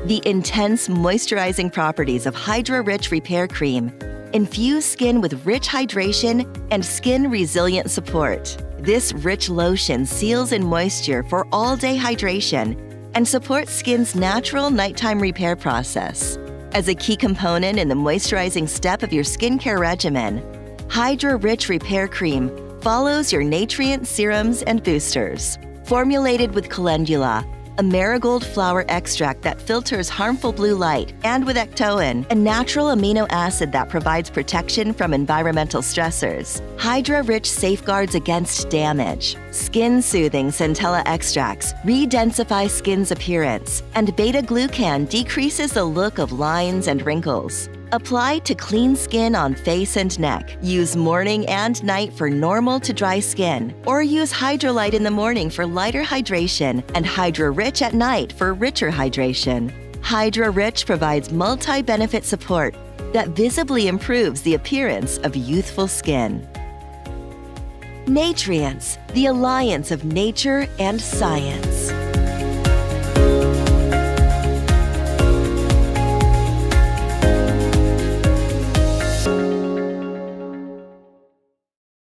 The intense moisturizing properties of Hydra Rich Repair Cream infuse skin with rich hydration and skin-resilient support. This rich lotion seals in moisture for all-day hydration and supports skin's natural nighttime repair process. As a key component in the moisturizing step of your skincare regimen, Hydra Rich Repair Cream follows your Natrience serums and boosters. Formulated with calendula, a marigold flower extract that filters harmful blue light, and with ectoin, a natural amino acid that provides protection from environmental stressors, Hydra Rich safeguards against damage. Skin-soothing centella extracts re-densify skin's appearance, and beta-glucan decreases the look of lines and wrinkles. Apply to clean skin on face and neck. Use morning and night for normal to dry skin, or use Hydrolite in the morning for lighter hydration and Hydra Rich at night for richer hydration. Hydra Rich provides multi-benefit support that visibly improves the appearance of youthful skin. Natrience, the alliance of nature and science.